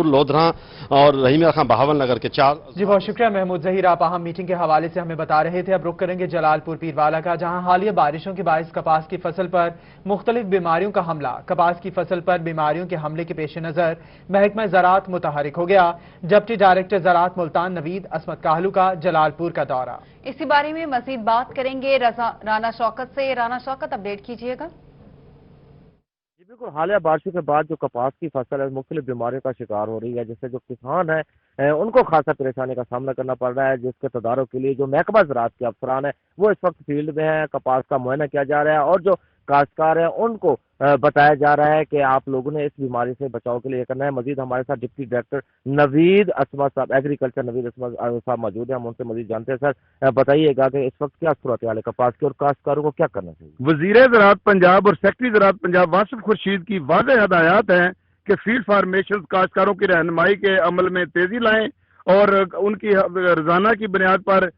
لودھراں اور رحیم یار خان بہاول نگر کے 4۔ جی بہت شکریہ محمود ظہیر، آپ اہم میٹنگ کے حوالے سے ہمیں بتا رہے تھے۔ اب رخ کریں گے جلال پور پیروالا کا، جہاں حالیہ بارشوں کے باعث کپاس کی فصل پر مختلف بیماریوں کا حملہ۔ کپاس کی فصل پر بیماریوں کے حملے کے پیش نظر محکمہ زراعت متحرک ہو گیا۔ ڈپٹی ڈائریکٹر زراعت ملتان نوید عصمت کاہلو کا جلال پور کا دورہ۔ اسی بارے میں مزید بات کریں گے رانا شوکت سے۔ رانا شوکت، اپڈیٹ کیجیے گا۔ جی بالکل، حالیہ بارشوں کے بعد جو کپاس کی فصل ہے مختلف بیماریوں کا شکار ہو رہی ہے، جس سے جو کسان ہیں ان کو خاصا پریشانی کا سامنا کرنا پڑ رہا ہے، جس کے تدارک کے لیے جو محکمہ زراعت کے افسران ہیں وہ اس وقت فیلڈ میں ہیں، کپاس کا معائنہ کیا جا رہا ہے، اور جو کاشتکار ہیں ان کو بتایا جا رہا ہے کہ آپ لوگوں نے اس بیماری سے بچاؤ کے لیے کرنا ہے۔ مزید ہمارے ساتھ ڈپٹی ڈائریکٹر نوید عصمت صاحب، ایگریکلچر نوید عصمت صاحب موجود ہیں، ہم ان سے مزید جانتے ہیں۔ سر بتائیے گا کہ اس وقت کیا صورتحال ہے کپاس کی، اور کاشتکاروں کو کیا کرنا چاہیے؟ وزیر زراعت پنجاب اور سیکرٹری زراعت پنجاب واسف خورشید کی واضح ہدایات ہیں کہ فیلڈ فارمیشن کاشتکاروں کی رہنمائی کے عمل میں تیزی لائیں اور ان کی روزانہ کی بنیاد پر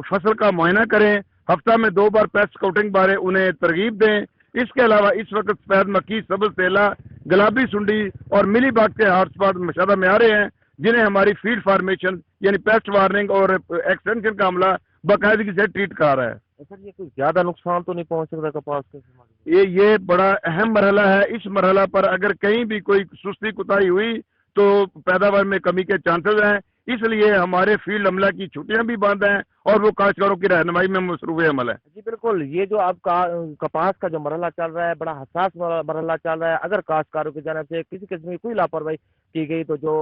فصل کا معائنہ کریں، ہفتہ میں 2 بار پیسٹ اسکاؤٹنگ بارے انہیں ترغیب دیں۔ اس کے علاوہ اس وقت سفید مکھی، سبز تیلا، گلابی سنڈی اور ملی باگ کے ہاٹ اسپاٹ مشاہدہ میں آ رہے ہیں، جنہیں ہماری فیلڈ فارمیشن یعنی پیسٹ وارننگ اور ایکسٹینشن کا عملہ باقاعدگی سے ٹریٹ کرا رہا ہے۔ سر یہ کوئی زیادہ نقصان تو نہیں پہنچ سکتا کپاس کے؟ یہ بڑا اہم مرحلہ ہے۔ اس مرحلہ پر اگر کہیں بھی کوئی سستی کوتاہی ہوئی تو پیداوار میں کمی کے چانسز ہیں، اس لیے ہمارے فیلڈ عملہ کی چھٹیاں بھی بند ہیں और वो काश्तकारों की रहनुमाई में मसरूफ़ अमल है। जी बिल्कुल, ये जो अब कपास का जो मरहला चल रहा है, बड़ा हसास मरहला चल रहा है। अगर काश्तकारों की जानब से किसी किस्म की कोई लापरवाही की गई तो जो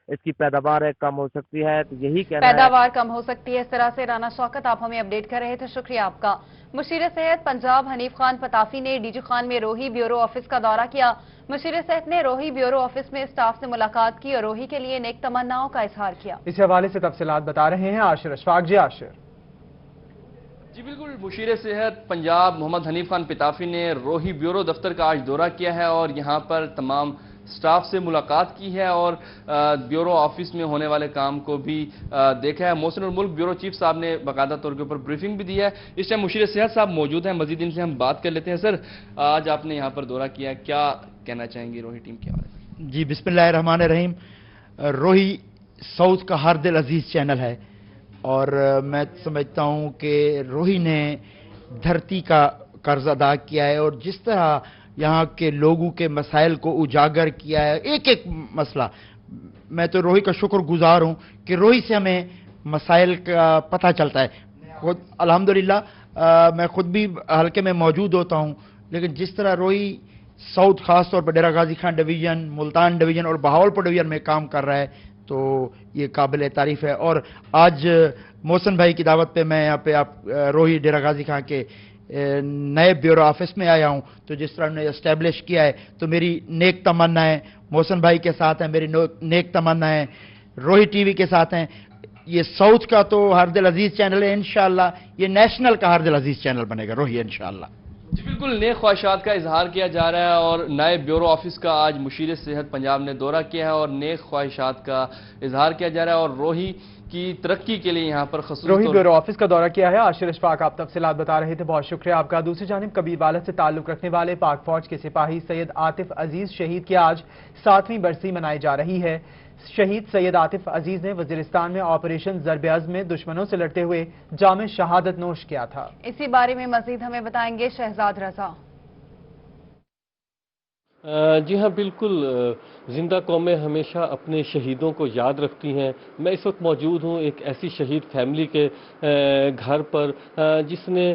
इसकी पैदावार है कम हो सकती है। तो यही कहना है, पैदावार कम हो सकती है। इस तरह से राना शौकत आप हमें अपडेट कर रहे थे, शुक्रिया आपका। मुशीर सेहत पंजाब हनीफ खान पताफी ने डीजी खान में रोही ब्यूरो ऑफिस का दौरा किया। मुशीर सेहत ने रोही ब्यूरो ऑफिस में स्टाफ से मुलाकात की और रोही के लिए नेक तमन्नाओं का इजहार किया। इस हवाले से तफसीलात बता रहे हैं आशिर अशफाक। जी आशिर। जी बिल्कुल, मुशीर सेहत पंजाब मोहम्मद हनीफ खान पिताफी ने रोही ब्यूरो दफ्तर का आज दौरा किया है और यहाँ पर तमाम स्टाफ से मुलाकात की है और ब्यूरो ऑफिस में होने वाले काम को भी देखा है। मोहसिन उल मुल्क ब्यूरो चीफ साहब ने बाकायदा तौर के ऊपर ब्रीफिंग भी दी है। इस टाइम मुशीर सेहत साहब मौजूद हैं, मजीद इनसे हम बात कर लेते हैं। सर, आज आपने यहाँ पर दौरा किया, क्या कहना चाहेंगे रोही टीम के हवाले से? जी बिस्मिल्लाहिर्रहमानिर्रहीम। रोही साउथ का हर दिल अजीज चैनल है और मैं समझता हूँ कि रोही ने धरती का कर्ज अदा किया है और जिस तरह यहाँ के लोगों के मसाइल को उजागर किया है, एक एक मसला, मैं तो रोही का शुक्रगुजार हूँ कि रोही से हमें मसाइल का पता चलता है। खुद अल्हम्दुलिल्लाह मैं खुद भी हल्के में मौजूद होता हूँ, लेकिन जिस तरह रोही साउथ खास तौर पर डेरा गाजी खान डिवीज़न, मुल्तान डिवीज़न और बहावलपुर डिवीज़न में काम कर रहा है, तो ये काबिल तारीफ़ है। और आज मोहसिन भाई की दावत पे मैं यहाँ पे आप रोही डेरा गाजी खान के नए ब्यूरो ऑफिस में आया हूँ, तो जिस तरह उन्होंने एस्टेब्लिश किया है तो मेरी नेक तमन्ना है मोहसिन भाई के साथ है, मेरी नेक तमन्ना है रोही टीवी के साथ हैं। ये साउथ का तो हर दिल अजीज चैनल है, इंशाअल्लाह ये नेशनल का हर दिल अजीज चैनल बनेगा रोही इंशाअल्लाह। जी बिल्कुल, नेक ख्वाहिशात का इजहार किया जा रहा है और नए ब्यूरो ऑफिस का आज मुशीर सेहत पंजाब ने दौरा किया है और नेक ख्वाहिशात का इजहार किया जा रहा है और रोही की तरक्की के लिए यहाँ पर खसूस रोही ब्यूरो ऑफिस का दौरा किया है। आशिर अशफाक आप तफसीलात बता रहे थे, बहुत शुक्रिया आपका। दूसरी जानिब कबीर बालत से ताल्लुक रखने वाले पाक फौज के सिपाही सैयद आतिफ अजीज शहीद की आज 7वीं बरसी मनाई जा रही है। शहीद सैयद आतिफ अजीज ने वजीरिस्तान में ऑपरेशन ज़र्ब-ए-अज़्म में दुश्मनों से लड़ते हुए जाम शहादत नोश किया था। इसी बारे में मजीद हमें बताएंगे शहजाद रजा। जी हाँ बिल्कुल, जिंदा कौमें हमेशा अपने शहीदों को याद रखती हैं। मैं इस वक्त मौजूद हूँ एक ऐसी शहीद फैमिली के घर पर जिसने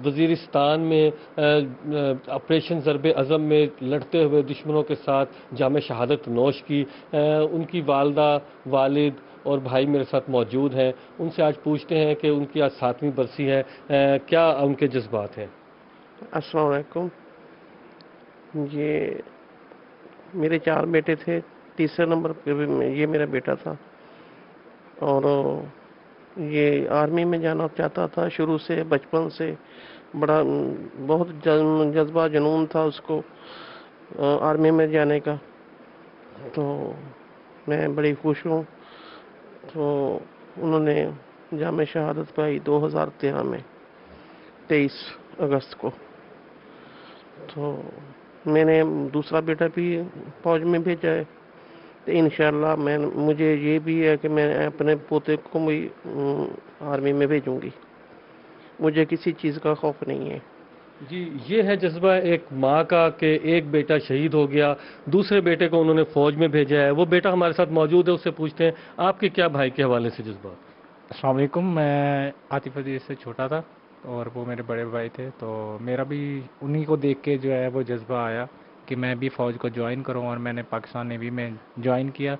वजीरिस्तान में ऑपरेशन ज़र्ब-ए-अज़्म में लड़ते हुए दुश्मनों के साथ जाम शहादत नोश की। उनकी वालदा, वालिद और भाई मेरे साथ मौजूद हैं। उनसे आज पूछते हैं कि उनकी आज 7वीं बरसी है, क्या उनके जज्बात हैं। अस्सलाम वालेकुम। ये मेरे 4 बेटे थे, तीसरे नंबर पे ये मेरा बेटा था और ये आर्मी में जाना चाहता था शुरू से, बचपन से बड़ा बहुत जज्बा जुनून था उसको आर्मी में जाने का। तो मैं बड़ी खुश हूँ। तो उन्होंने जाम शहादत पाई 2013 में 23 अगस्त को। तो मैंने दूसरा बेटा भी फौज में भेजा है, तो इंशाअल्लाह मुझे ये भी है कि मैं अपने पोते को भी आर्मी में भेजूंगी। मुझे किसी चीज़ का खौफ नहीं है। जी, ये है जज्बा एक माँ का कि एक बेटा शहीद हो गया, दूसरे बेटे को उन्होंने फौज में भेजा है। वो बेटा हमारे साथ मौजूद है, उससे पूछते हैं आपके क्या भाई के हवाले से जज्बा। अस्सलाम वालेकुम। मैं आतिफ अजीज से छोटा था और वो मेरे बड़े भाई थे, तो मेरा भी उन्हीं को देख के जो है वो जज्बा आया कि मैं भी फ़ौज को ज्वाइन करूं और मैंने पाकिस्तान नेवी में ज्वाइन किया।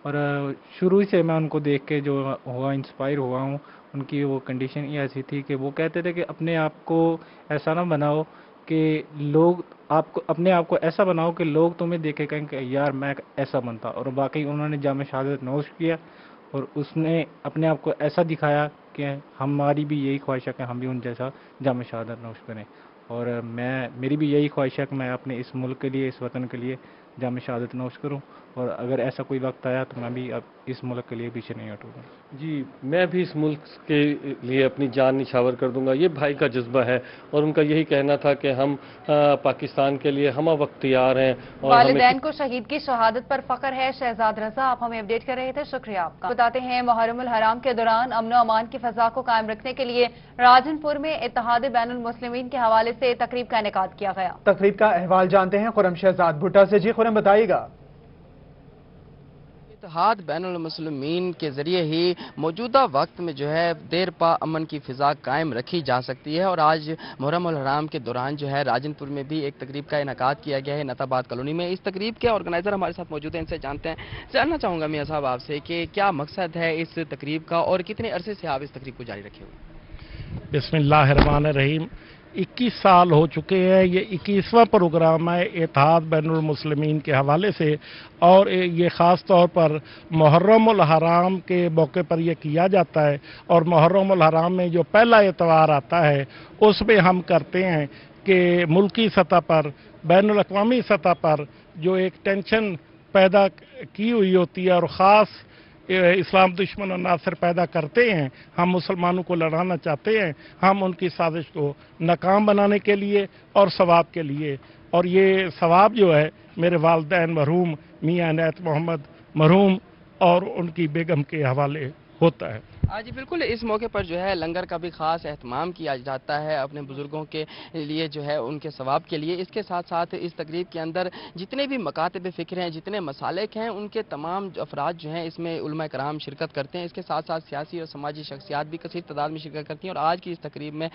और शुरू से मैं उनको देख के जो हुआ इंस्पायर हुआ हूं। उनकी वो कंडीशन ही ऐसी थी कि वो कहते थे कि अपने आप को ऐसा ना बनाओ कि लोग आपको, अपने आप को ऐसा बनाओ कि लोग तुम्हें देखे कहें कि यार मैं ऐसा बनता। और बाकी उन्होंने जाम शहादत नोश किया और उसने अपने आप को ऐसा दिखाया कि हमारी भी यही ख्वाहिश है कि हम भी उन जैसा जाम शहादत नोश करें। और मेरी भी यही ख्वाहिश है कि मैं अपने इस मुल्क के लिए, इस वतन के लिए जाम शहादत नोश करूं और अगर ऐसा कोई वक्त आया तो मैं भी अब इस मुल्क के लिए पीछे नहीं हटूंगा। जी, मैं भी इस मुल्क के लिए अपनी जान निछावर कर दूंगा। ये भाई का जज्बा है और उनका यही कहना था कि हम पाकिस्तान के लिए हम वक्त तैयार हैं। और वालिदैन को शहीद की शहादत पर फख्र है। शहजाद रजा आप हमें अपडेट कर रहे थे, शुक्रिया आपका। बताते हैं मुहर्रमुल हराम के दौरान अमन व अमान की फजा को कायम रखने के लिए राजनपुर में इत्तेहाद बैनुल मुस्लिमीन के हवाले से तकरीब का इनेकाद किया गया। तकरीब का अहवाल जानते हैं खुरम शहजाद भुट्टा से। जी खुरम बताइएगा। इत्तेहाद बैनुल मुस्लिमीन के ज़रिए ही मौजूदा वक्त में जो है देर पा अमन की फ़िज़ा कायम रखी जा सकती है। और आज मुहर्रम उल हराम के दौरान जो है राजनपुर में भी एक तकरीब का इनेकाद किया गया है नताबाद कॉलोनी में। इस तकरीब के ऑर्गेनाइज़र हमारे साथ मौजूद हैं, इनसे जानते हैं। जानना चाहूँगा मियाँ साहब आपसे कि क्या मकसद है इस तकरीब का और कितने अरसे से आप इस तकरीब को जारी रखे हुए? बिस्मिल्लाहिर्रहमानिर्रहीम। 21 साल हो चुके हैं। ये 21वां प्रोग्राम है इत्तेहाद बैनुल मुस्लिमीन के हवाले से, और ये ख़ास तौर पर मुहर्रम उल हराम के मौके पर ये किया जाता है। और मुहर्रम उल हराम में जो पहला एतवार आता है उसमें हम करते हैं कि मुल्की सतह पर, बैनुल अक़वामी सतह पर जो एक टेंशन पैदा की हुई होती है और ख़ास इस्लाम दुश्मन और नासिर पैदा करते हैं, हम मुसलमानों को लड़ाना चाहते हैं, हम उनकी साजिश को नाकाम बनाने के लिए और सवाब के लिए। और ये सवाब जो है मेरे वालिदैन मरहूम मियाँ इनायत मोहम्मद मरहूम और उनकी बेगम के हवाले होता है। जी बिल्कुल, इस मौके पर जो है लंगर का भी खास एहतमाम किया जाता है अपने बुजुर्गों के लिए, जो है उनके सवाब के लिए। इसके साथ साथ इस तकरीब के अंदर जितने भी मकातब फ़िक्र हैं, जितने मसालिक हैं, उनके तमाम अफराद जो हैं इसमें उलमा कराम शिरकत करते हैं। इसके साथ साथ सियासी और समाजी शख्सियात भी कसीर तादाद में शिरकत करती हैं। और आज की इस तकरीब में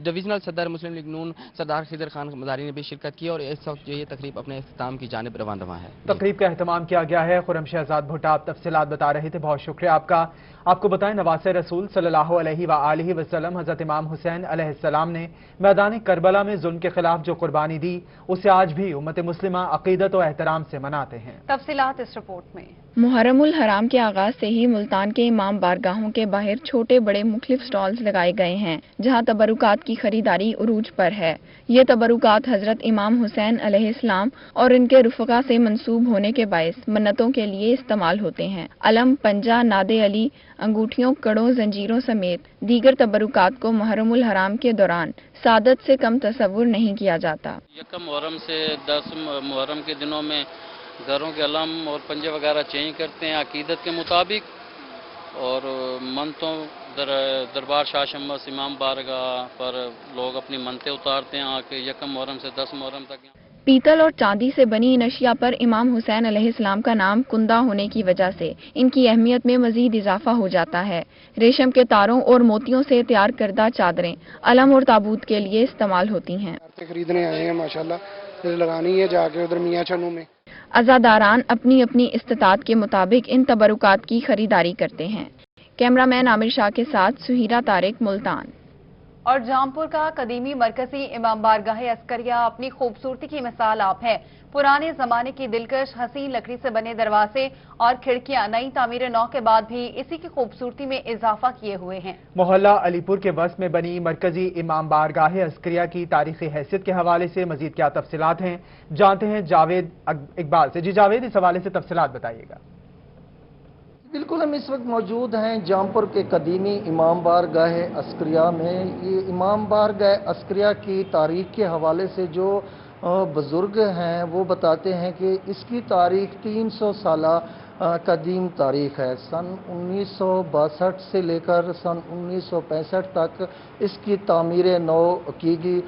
डिवीज़नल सदर मुस्लिम लीग नून सरदार खिदर खान मदारी ने भी शिरकत की और इस वक्त जो ये तकरीब अपने इख्तिताम की जानिब रवाना है। तकरीब का एहतमाम किया गया है। खुर्रम शहजाद भुट्टा आप तफसीलात बता रहे थे, बहुत शुक्रिया आपका। आपको बताएं, नवासे रसूल सल्लल्लाहु अलैहि वसल्लम हज़रत इमाम हुसैन अलैहिस्सलाम ने मैदान करबला में जुल्म के खिलाफ जो कुर्बानी दी, उसे आज भी उम्मत मुस्लिमा अकीदत और एहतराम से मनाते हैं। तफसीलात इस रिपोर्ट में। मुहर्रम उल हराम के आगाज से ही मुल्तान के इमाम बारगाहों के बाहर छोटे बड़े मुख्तलिफ स्टॉल्स लगाए गए हैं, जहां तबरुकात की खरीदारी उरूज पर है। ये तबरुकात हजरत इमाम हुसैन अलैहिस्सलाम और इनके रुफका से मंसूब होने के बायस मन्नतों के लिए इस्तेमाल होते हैं। अलम, पंजा, नादे अली, अंगूठियों, कड़ों, जंजीरों समेत दीगर तबरुकात को मुहर्रम उल हराम के दौरान सादत से कम तसव्वुर नहीं किया जाता। यकम मुहर्रम से 10 मुहर्रम के दिनों में घरों के अलम और पंजे वगैरह चेंज करते हैं अकीदत के मुताबिक, और मनतों दरबार शाह शम्स इमाम बारगाह पर लोग अपनी मनते उतारते हैं आके यकम मुहर्रम से 10 मुहर्रम तक। पीतल और चांदी से बनी इन अशिया पर इमाम हुसैन अलैहिस्सलाम का नाम कुंदा होने की वजह से इनकी अहमियत में मजीद इजाफा हो जाता है। रेशम के तारों और मोतियों से तैयार करदा चादरें अलम और ताबूत के लिए इस्तेमाल होती हैं। खरीदने आए हैं माशाल्लाह, लगानी है जाके उधर मियां चन्नू में। अज़ादारान अपनी अपनी इस्तिताअत के मुताबिक इन तबरुकात की खरीदारी करते हैं। कैमरामैन आमिर शाह के साथ सुहीरा तारिक, मुल्तान। और जामपुर का कदीमी मरकजी इमाम बारगाह अस्करिया अपनी खूबसूरती की मिसाल आप है। पुराने जमाने की दिलकश हसीन लकड़ी से बने दरवाजे और खिड़कियां नई तामीर नौ के बाद भी इसी की खूबसूरती में इजाफा किए हुए हैं। मोहल्ला अलीपुर के वस्त में बनी मरकजी इमाम बारगाह अस्करिया की तारीखी हैसियत के हवाले से मजीद क्या तफसीलात हैं, जानते हैं जावेद इकबाल से। जी जावेद, इस हवाले से तफसीलात बताइएगा। बिल्कुल, हम इस वक्त मौजूद हैं जामपुर के कदीमी इमाम बारगाह अस्करिया में। ये इमाम बारगाह अस्करिया की तारीख के हवाले से जो बुजुर्ग हैं वो बताते हैं कि इसकी तारीख 300 साला कदीम तारीख है। सन 1962 से लेकर सन 1965 तक इसकी तामीर नौ की गई।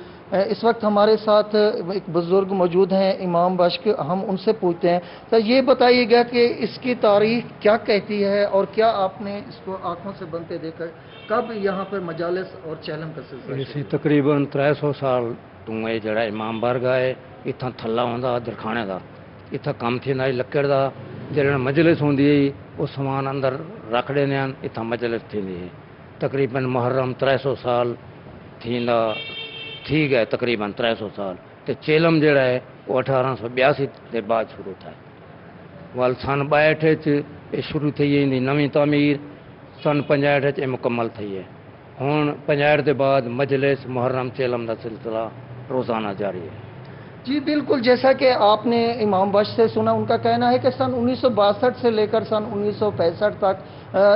इस वक्त हमारे साथ एक बुजुर्ग मौजूद हैं इमाम बश्क, हम उनसे पूछते हैं। तो ये बताइएगा कि इसकी तारीख क्या कहती है और क्या आपने इसको आंखों से बनते देखा, कब यहाँ पर मजालिस और चहलम का सिलसिला? इसी तकरीबन 300 साल तो ये जड़ा इमाम बारगाह है, इतना थल्ला होंदा दरखाने का, इतना कम थी लक्कड़ का, जरा मजलिस होंदी वो सामान अंदर रख देने, इतना मजलिस थी। तकरीबन मुहर्रम 300 साल थींदा ठीक है, तकरीबन 300 साल। तो चेलम जड़ा है वो 1882 के बाद शुरू था। वाल सन 62 शुरू थी इंदी नवी तामीर, सन 65 मुकम्मल थी है। हुण 65 के बाद मजलिस मुहर्रम चेलम का सिलसिला रोज़ाना जारी है। जी बिल्कुल, जैसा कि आपने इमाम बख्श से सुना, उनका कहना है कि सन 1962 से लेकर सन 1965 तक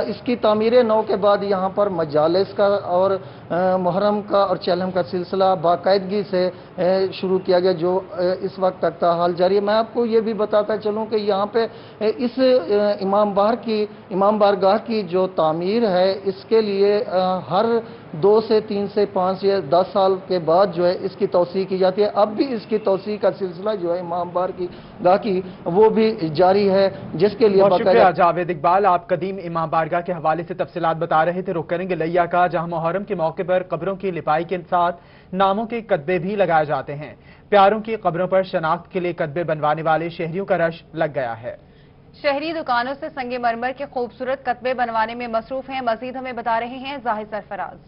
इसकी तामीर नौ के बाद यहाँ पर मजालिस का और मुहर्रम का और चलम का सिलसिला बाकायदगी से शुरू किया गया, जो इस वक्त तक हाल जारी है। मैं आपको ये भी बताता चलूँ कि यहाँ पे इस इमाम बारगाह की जो तामीर है, इसके लिए हर 2 से 3 से 5 या 10 साल के बाद जो है इसकी तौसीह की जाती है। अब भी इसकी तौसीह का सिलसिला जो है इमाम बारगाह की वो भी जारी है, जिसके लिए बहुत शुक्रिया जावेद इकबाल। आप कदीम इमाम बारगाह के हवाले से तफसीलात बता रहे थे। रुख करेंगे लिया का, जहां मुहर्रम के मौके पर कब्रों की लिपाई के साथ नामों के कतबे भी लगाए जाते हैं। प्यारों की कब्रों पर शनाख्त के लिए कतबे बनवाने वाले शहरियों का रश लग गया है। शहरी दुकानों से संगे मरमर के खूबसूरत कतबे बनवाने में मसरूफ हैं। मजीद हमें बता रहे हैं जाहिद सरफराज।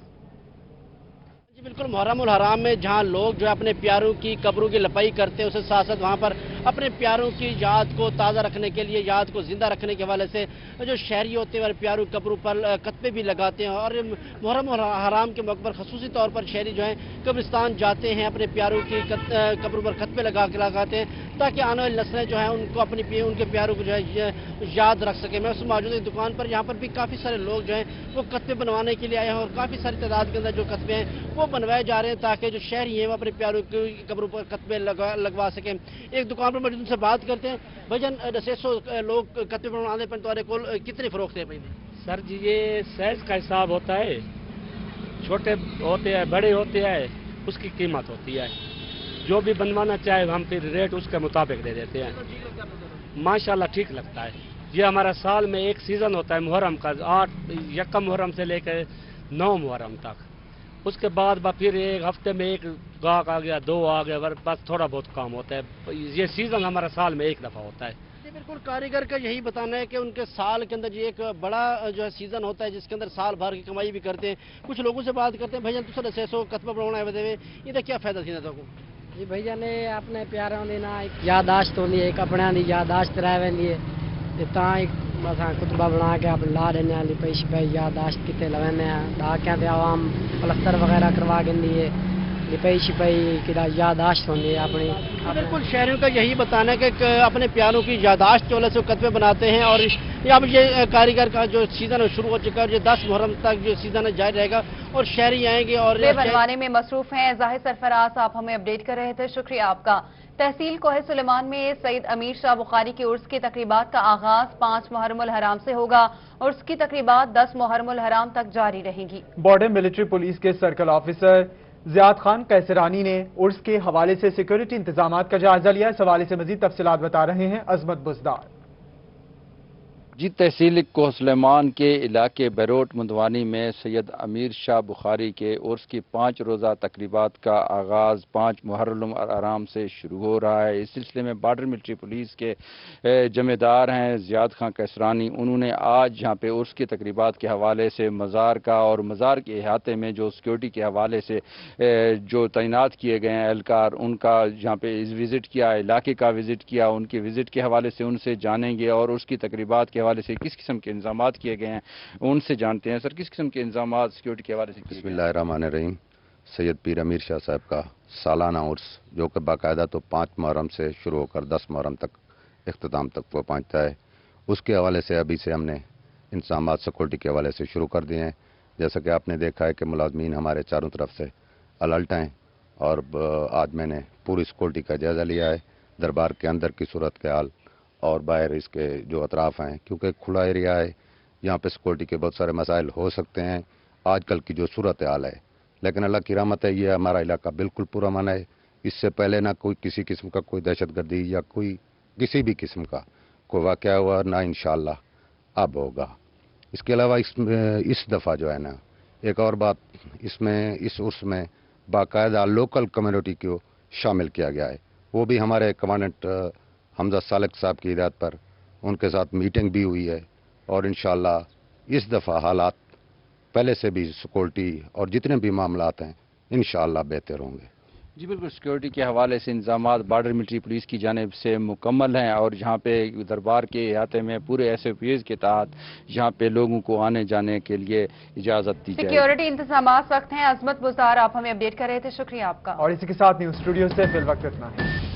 जी बिल्कुल, मुहर्रम उल हराम में जहां लोग जो है अपने प्यारों की कब्रों की लपाई करते हैं, उसके साथ साथ वहां पर अपने प्यारों की याद को ताज़ा रखने के लिए, याद को जिंदा रखने के हवाले से जो शहरी होते हैं प्यारों की कब्रों पर कतबे भी लगाते हैं। और मुहर्रम उल हराम के मौके पर खसूसी तौर पर शहरी जो है कब्रिस्तान जाते हैं, अपने प्यारों की कब्रों पर कतबे लगाते हैं ताकि आने वाली नस्लें जो हैं उनको उनके प्यारों को जो है याद रख सके। मैं उस मौजूद दुकान पर यहाँ पर भी काफ़ी सारे लोग जो हैं वो कतबे बनवाने के लिए आए हैं और काफ़ी सारी तादाद के अंदर जो कतबे हैं वो बनवाए जा रहे हैं ताकि जो शहरी हैं वो अपने प्यारों की कब्रों पर कतबे लगवा सकें। एक दुकान पर मौजूद उनसे बात करते हैं। भजन 600 लोग कतबे बनवाने पर तुम्हारे को कितने फरोख्त है भाई? सर जी ये साइज का हिसाब होता है, छोटे होते हैं बड़े होते हैं उसकी कीमत होती है। जो भी बनवाना चाहे हम फिर रेट उसके मुताबिक दे देते हैं। माशाल्लाह ठीक लगता है। ये हमारा साल में एक सीज़न होता है मुहर्रम का, 8 यकम मुहर्रम से लेकर 9 मुहर्रम तक। उसके बाद फिर एक हफ्ते में एक गाहक आ गया, 2 आ गया, बस थोड़ा बहुत काम होता है। ये सीज़न हमारा साल में एक दफ़ा होता है। बिल्कुल, कारीगर का यही बताना है कि उनके साल के अंदर ये एक बड़ा जो है सीजन होता है जिसके अंदर साल भर की कमाई भी करते हैं। कुछ लोगों से बात करते हैं, भैया तुम 600 कतबा बनाना है ये क्या फायदा थी ना जी भैया ने अपने प्यारों की ना एक यादाश्त होती है, कपड़ों की यादाश्त रह वेंदी है असा कुतबा बना के आप ला देने लिपाई शिपाई यादाश्त कितने लवेने डाकियां ते आवाम पलस्तर वगैरह करवा देंदी है, लिपाई शिपाई की यादाश्त होती है अपनी। बिल्कुल, शहरियों का यही बताना है कि अपने प्यारों की यादाश्त जो है कतबे बनाते हैं। और अब ये कारीगर का जो सीजन शुरू हो चुका है, ये 10 मुहर्रम तक जो सीजन जारी रहेगा और शहरी आएंगे और बनवाने में मसरूफ हैं। जाहिद सरफराज आप हमें अपडेट कर रहे थे, शुक्रिया आपका। तहसील कोहे सुलेमान में सईद अमीर शाह बुखारी की उर्स की तकरीबात का आगाज 5 मुहर्रम उल हराम से होगा। उर्स की तकरीबात 10 मुहर्रम उल हराम तक जारी रहेगी। बॉर्डर मिलिट्री पुलिस के सर्कल ऑफिसर जियाद खान कैसरानी ने उर्स के हवाले से सिक्योरिटी इंतजामात का जायजा लिया। इस हवाले से मजीद तफसीलात बता रहे हैं अजमत बुजदार। जी, तहसील कोहसुलेमान के इलाके बैरोट मुंदवानी में सैयद अमीर शाह बुखारी के उर्स की 5 रोज़ा तकरीबात का आगाज़ 5 मुहर्रम उल हराम से शुरू हो रहा है। इस सिलसिले में बॉर्डर मिलिट्री पुलिस के जिम्मेदार हैं जियाद खान कैसरानी, उन्होंने आज यहाँ पे उर्स की तकरीबात के हवाले से मज़ार का और मज़ार के अहाते में जो सिक्योरिटी के हवाले से जो तैनात किए गए हैं एहलकार, उनका यहाँ पे विज़िट किया, इलाके का विज़िट किया, उनके विज़िट के हवाले से उनसे जानेंगे और उसकी तकरीबात के हवाले से किस किस्म के इंतजामात किए गए हैं उनसे जानते हैं। सर, किस किस्म के इंतजामात सिक्योरिटी के हवाले से? बिस्मिल्लाहिर्रहमानिर्रहीम। सैयद पीर अमीर शाह साहब का सालाना उर्स जो कि बाकायदा तो 5 मुहर्रम से शुरू होकर 10 मुहर्रम तक इख्तिताम तक वो पहुँचता है, उसके हवाले से अभी से हमने इंतजामात सिक्योरिटी के हवाले से शुरू कर दिए हैं। जैसा कि आपने देखा है कि मुलाजमीन हमारे चारों तरफ से अलर्ट हैं और आज मैंने पूरी सिक्योरिटी का जायज़ा लिया है। दरबार के अंदर की सूरत के हाल और बाहर इसके जो अतराफ़ हैं, क्योंकि खुला एरिया है, यहाँ पे सिक्योरिटी के बहुत सारे मसाइल हो सकते हैं आजकल की जो सूरत हाल है, लेकिन अल्लाह की रहमत है ये हमारा इलाका बिल्कुल पूरा अमन है। इससे पहले ना कोई किसी किस्म का कोई दहशतगर्दी या कोई किसी भी किस्म का कोई वाक़या हुआ, ना इंशाअल्लाह अब होगा। इसके अलावा इस दफ़ा जो है ना एक और बात, इसमें इस उर्स में बाकायदा लोकल कम्युनिटी को शामिल किया गया है। वो भी हमारे कमांडेंट हमजा सालक साहब की हिदायत पर उनके साथ मीटिंग भी हुई है और इंशाअल्लाह इस दफ़ा हालात पहले से भी सिक्योरिटी और जितने भी मामलात हैं इंशाअल्लाह बेहतर होंगे। जी बिल्कुल, सिक्योरिटी के हवाले से इंतजामात बॉर्डर मिलिट्री पुलिस की जानिब से मुकम्मल हैं और यहाँ पे दरबार के अहाते में पूरे SOPs के तहत यहाँ पे लोगों को आने जाने के लिए इजाज़त दी जाए। सिक्योरिटी इंतजामात सख्त हैं। अजमत बुज़दार आप हमें अपडेट कर रहे थे, शुक्रिया आपका। और इसी के साथ न्यूज़ स्टूडियो से फिल वक्त इतना है।